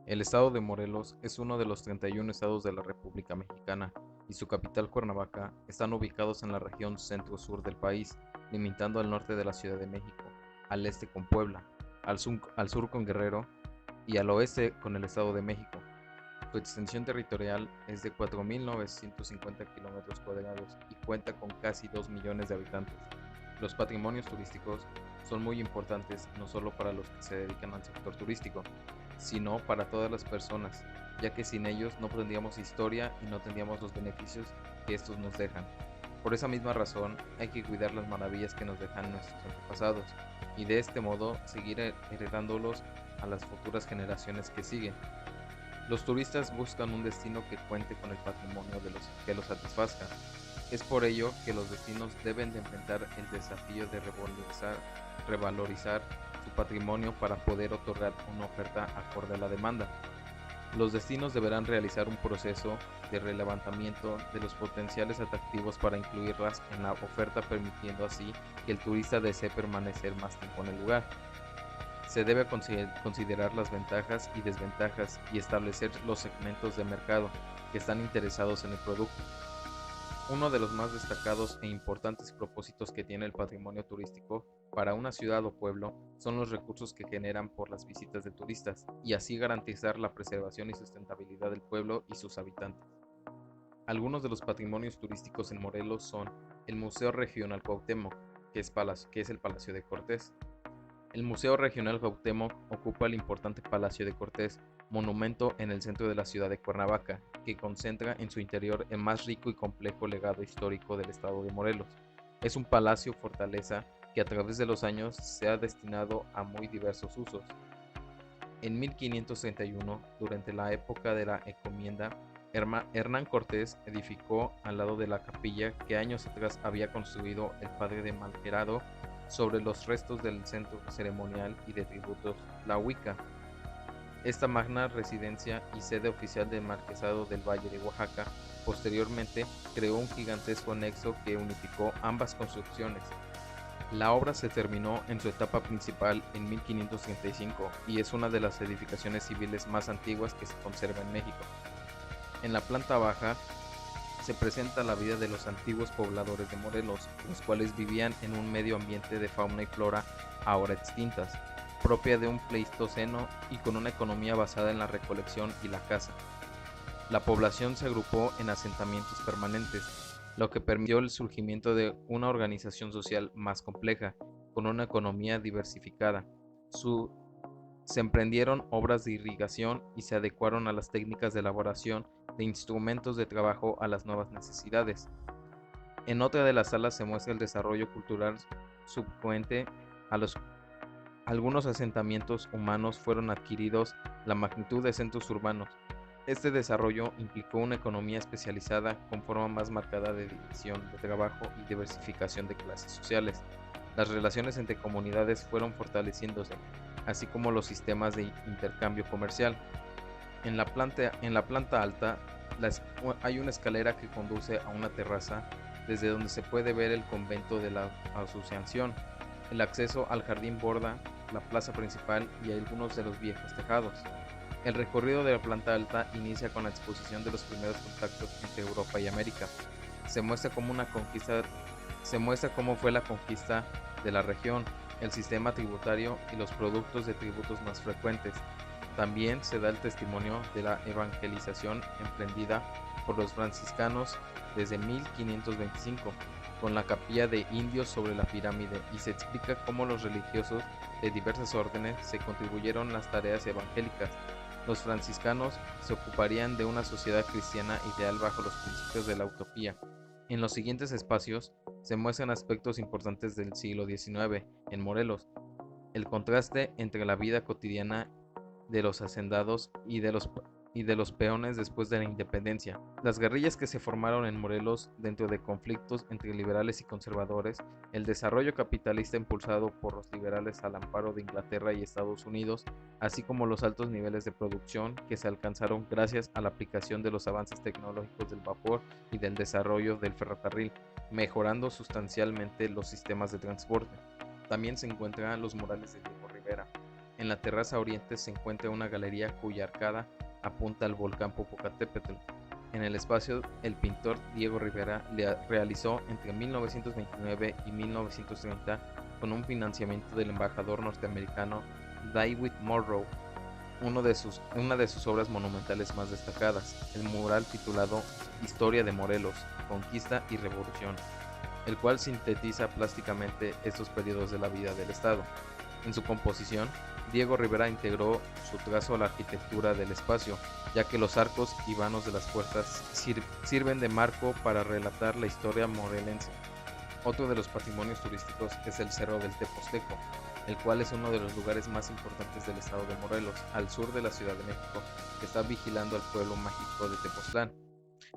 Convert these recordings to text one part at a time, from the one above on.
El estado de Morelos es uno de los 31 estados de la República Mexicana y su capital Cuernavaca están ubicados en la región centro-sur del país, limitando al norte de la Ciudad de México, al este con Puebla, al sur con Guerrero y al oeste con el Estado de México. Su extensión territorial es de 4.950 kilómetros cuadrados y cuenta con casi 2 millones de habitantes. Los patrimonios turísticos son muy importantes no solo para los que se dedican al sector turístico, sino para todas las personas, ya que sin ellos no tendríamos historia y no tendríamos los beneficios que estos nos dejan. Por esa misma razón, hay que cuidar las maravillas que nos dejan nuestros antepasados y de este modo seguir heredándolos a las futuras generaciones que siguen. Los turistas buscan un destino que cuente con el patrimonio que los satisfazca. Es por ello que los destinos deben de enfrentar el desafío de revalorizar su patrimonio para poder otorgar una oferta acorde a la demanda. Los destinos deberán realizar un proceso de relevamiento de los potenciales atractivos para incluirlas en la oferta, permitiendo así que el turista desee permanecer más tiempo en el lugar. Se debe considerar las ventajas y desventajas y establecer los segmentos de mercado que están interesados en el producto. Uno de los más destacados e importantes propósitos que tiene el patrimonio turístico para una ciudad o pueblo son los recursos que generan por las visitas de turistas y así garantizar la preservación y sustentabilidad del pueblo y sus habitantes. Algunos de los patrimonios turísticos en Morelos son el Museo Regional Cuauhtémoc, que es el Palacio de Cortés. El Museo Regional Cuauhtémoc ocupa el importante Palacio de Cortés, monumento en el centro de la ciudad de Cuernavaca, que concentra en su interior el más rico y complejo legado histórico del estado de Morelos. Es un palacio fortaleza que a través de los años se ha destinado a muy diversos usos. En 1531, durante la época de la encomienda, Hernán Cortés edificó al lado de la capilla que años atrás había construido el padre de Malherado sobre los restos del centro ceremonial y de tributos La Huica. Esta magna residencia y sede oficial del Marquesado del Valle de Oaxaca posteriormente creó un gigantesco anexo que unificó ambas construcciones. La obra se terminó en su etapa principal en 1535 y es una de las edificaciones civiles más antiguas que se conserva en México. En la planta baja se presenta la vida de los antiguos pobladores de Morelos, los cuales vivían en un medio ambiente de fauna y flora ahora extintas, propia de un pleistoceno y con una economía basada en la recolección y la caza. La población se agrupó en asentamientos permanentes, lo que permitió el surgimiento de una organización social más compleja, con una economía diversificada. Su- Se emprendieron obras de irrigación y se adecuaron a las técnicas de elaboración de instrumentos de trabajo a las nuevas necesidades. En otra de las salas se muestra el desarrollo cultural subsecuente a los algunos asentamientos humanos fueron adquiridos la magnitud de centros urbanos. Este desarrollo implicó una economía especializada con forma más marcada de división de trabajo y diversificación de clases sociales. Las relaciones entre comunidades fueron fortaleciéndose, así como los sistemas de intercambio comercial. En la planta alta hay una escalera que conduce a una terraza desde donde se puede ver el convento de la Asunción. El acceso al jardín borda la plaza principal y algunos de los viejos tejados. El recorrido de la planta alta inicia con la exposición de los primeros contactos entre Europa y América. Se muestra cómo una conquista, Se muestra cómo fue la conquista de la región, el sistema tributario y los productos de tributos más frecuentes. También se da el testimonio de la evangelización emprendida por los franciscanos desde 1525, con la capilla de indios sobre la pirámide, y se explica cómo los religiosos de diversas órdenes se contribuyeron las tareas evangélicas. Los franciscanos se ocuparían de una sociedad cristiana ideal bajo los principios de la utopía. En los siguientes espacios se muestran aspectos importantes del siglo XIX en Morelos, el contraste entre la vida cotidiana de los hacendados y de los peones después de la independencia. Las guerrillas que se formaron en Morelos dentro de conflictos entre liberales y conservadores, el desarrollo capitalista impulsado por los liberales al amparo de Inglaterra y Estados Unidos, así como los altos niveles de producción que se alcanzaron gracias a la aplicación de los avances tecnológicos del vapor y del desarrollo del ferrocarril, mejorando sustancialmente los sistemas de transporte. También se encuentran los murales de Diego Rivera, En la terraza oriente se encuentra una galería cuya arcada apunta al volcán Popocatépetl. En el espacio, el pintor Diego Rivera realizó entre 1929 y 1930, con un financiamiento del embajador norteamericano David Monroe, una de sus obras monumentales más destacadas, el mural titulado Historia de Morelos, Conquista y Revolución, el cual sintetiza plásticamente estos periodos de la vida del Estado. En su composición, Diego Rivera integró su trazo a la arquitectura del espacio, ya que los arcos y vanos de las puertas sirven de marco para relatar la historia morelense. Otro de los patrimonios turísticos es el Cerro del Teposteco, el cual es uno de los lugares más importantes del estado de Morelos, al sur de la Ciudad de México, que está vigilando al pueblo mágico de Tepoztlán.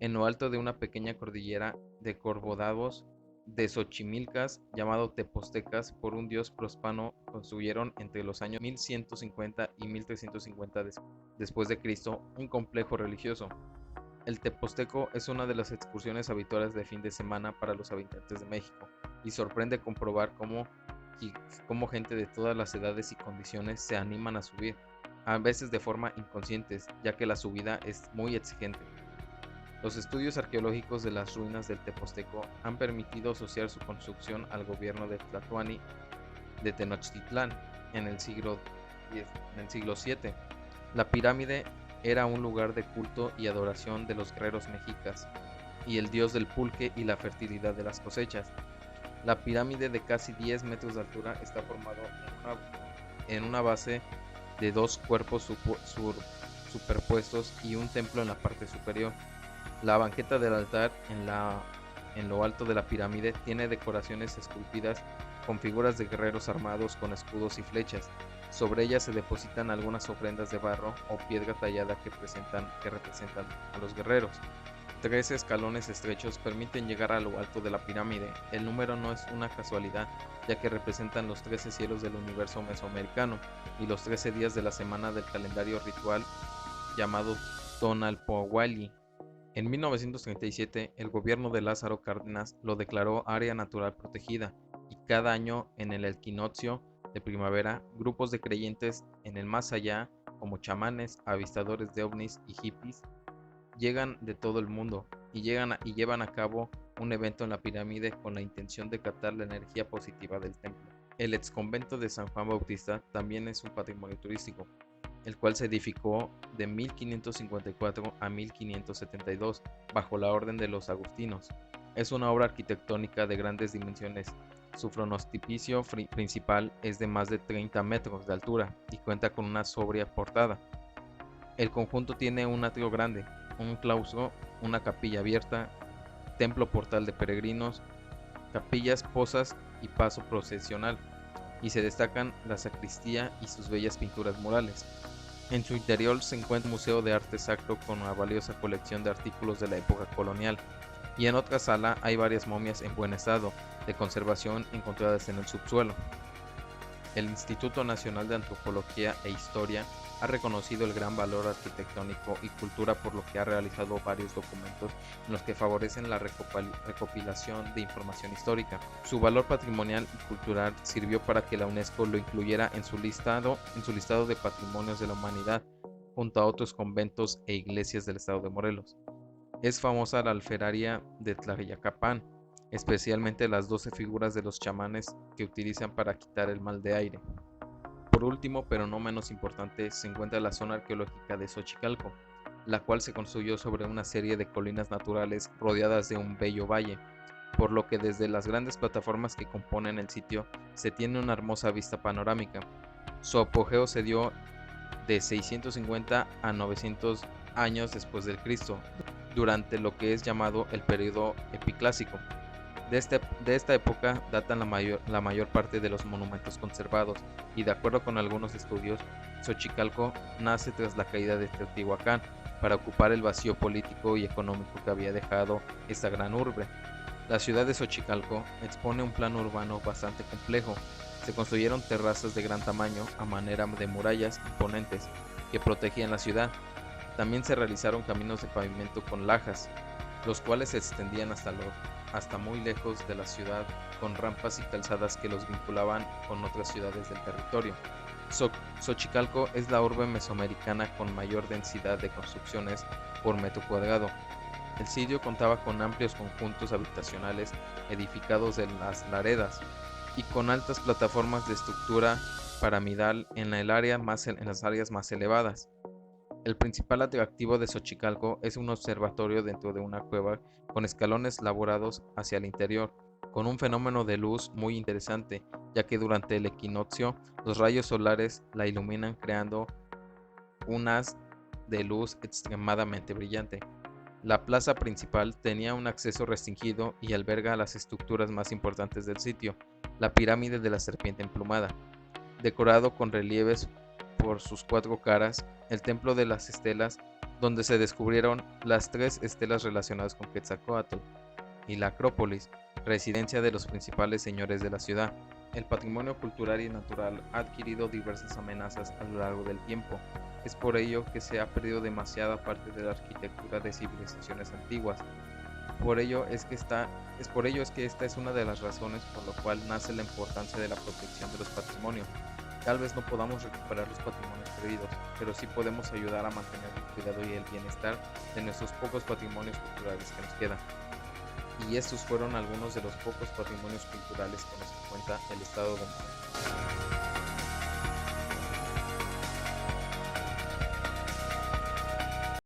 En lo alto de una pequeña cordillera de corvodados de Xochimilcas, llamado Tepostecas, por un dios prospano, construyeron entre los años 1150 y 1350 después de Cristo un complejo religioso. El Teposteco es una de las excursiones habituales de fin de semana para los habitantes de México, y sorprende comprobar cómo gente de todas las edades y condiciones se animan a subir, a veces de forma inconsciente, ya que la subida es muy exigente. Los estudios arqueológicos de las ruinas del Teposteco han permitido asociar su construcción al gobierno de Tlatoani de Tenochtitlán en el siglo VII. La pirámide era un lugar de culto y adoración de los guerreros mexicas y el dios del pulque y la fertilidad de las cosechas. La pirámide, de casi 10 metros de altura, está formada en una base de dos cuerpos superpuestos y un templo en la parte superior. La banqueta del altar en lo alto de la pirámide tiene decoraciones esculpidas con figuras de guerreros armados con escudos y flechas. Sobre ellas se depositan algunas ofrendas de barro o piedra tallada que representan a los guerreros. 13 escalones estrechos permiten llegar a lo alto de la pirámide. El número no es una casualidad, ya que representan los 13 cielos del universo mesoamericano y los 13 días de la semana del calendario ritual llamado Tonalpohualli. En 1937, el gobierno de Lázaro Cárdenas lo declaró área natural protegida, y cada año en el equinoccio de primavera, grupos de creyentes en el más allá, como chamanes, avistadores de ovnis y hippies, llegan de todo el mundo y llevan a cabo un evento en la pirámide con la intención de captar la energía positiva del templo. El exconvento de San Juan Bautista también es un patrimonio turístico, el cual se edificó de 1554 a 1572 bajo la orden de los agustinos. Es una obra arquitectónica de grandes dimensiones. Su frontispicio principal es de más de 30 metros de altura y cuenta con una sobria portada. El conjunto tiene un atrio grande, un claustro, una capilla abierta, templo portal de peregrinos, capillas, pozas y paso procesional, y se destacan la sacristía y sus bellas pinturas murales. En su interior se encuentra un museo de arte sacro con una valiosa colección de artículos de la época colonial, y en otra sala hay varias momias en buen estado de conservación encontradas en el subsuelo. El Instituto Nacional de Antropología e Historia ha reconocido el gran valor arquitectónico y cultura, por lo que ha realizado varios documentos en los que favorecen la recopilación de información histórica. Su valor patrimonial y cultural sirvió para que la UNESCO lo incluyera en su listado de patrimonios de la humanidad, junto a otros conventos e iglesias del estado de Morelos. Es famosa la alferaría de Tlayacapan, especialmente las 12 figuras de los chamanes que utilizan para quitar el mal de aire. Por último, pero no menos importante, se encuentra la zona arqueológica de Xochicalco, la cual se construyó sobre una serie de colinas naturales rodeadas de un bello valle, por lo que desde las grandes plataformas que componen el sitio se tiene una hermosa vista panorámica. Su apogeo se dio de 650 a 900 años después del Cristo, durante lo que es llamado el período epiclásico. De esta época datan la mayor parte de los monumentos conservados, y de acuerdo con algunos estudios, Xochicalco nace tras la caída de Teotihuacán para ocupar el vacío político y económico que había dejado esta gran urbe. La ciudad de Xochicalco expone un plano urbano bastante complejo. Se construyeron terrazas de gran tamaño a manera de murallas imponentes que protegían la ciudad. También se realizaron caminos de pavimento con lajas, los cuales se extendían hasta muy lejos de la ciudad, con rampas y calzadas que los vinculaban con otras ciudades del territorio. Xochicalco es la urbe mesoamericana con mayor densidad de construcciones por metro cuadrado. El sitio contaba con amplios conjuntos habitacionales edificados en las laredas y con altas plataformas de estructura piramidal en las áreas más elevadas. El principal atractivo de Xochicalco es un observatorio dentro de una cueva con escalones labrados hacia el interior, con un fenómeno de luz muy interesante, ya que durante el equinoccio los rayos solares la iluminan creando un haz de luz extremadamente brillante. La plaza principal tenía un acceso restringido y alberga las estructuras más importantes del sitio, la pirámide de la serpiente emplumada, decorado con relieves por sus cuatro caras, el templo de las estelas, donde se descubrieron las tres estelas relacionadas con Quetzalcóatl, y la Acrópolis, residencia de los principales señores de la ciudad. El patrimonio cultural y natural ha adquirido diversas amenazas a lo largo del tiempo. Es por ello que se ha perdido demasiada parte de la arquitectura de civilizaciones antiguas. Por ello es que esta es una de las razones por lo cual nace la importancia de la protección de los patrimonios. Tal vez no podamos recuperar los patrimonios perdidos, pero sí podemos ayudar a mantener el cuidado y el bienestar de nuestros pocos patrimonios culturales que nos quedan. Y estos fueron algunos de los pocos patrimonios culturales con los que cuenta el estado de Morelos.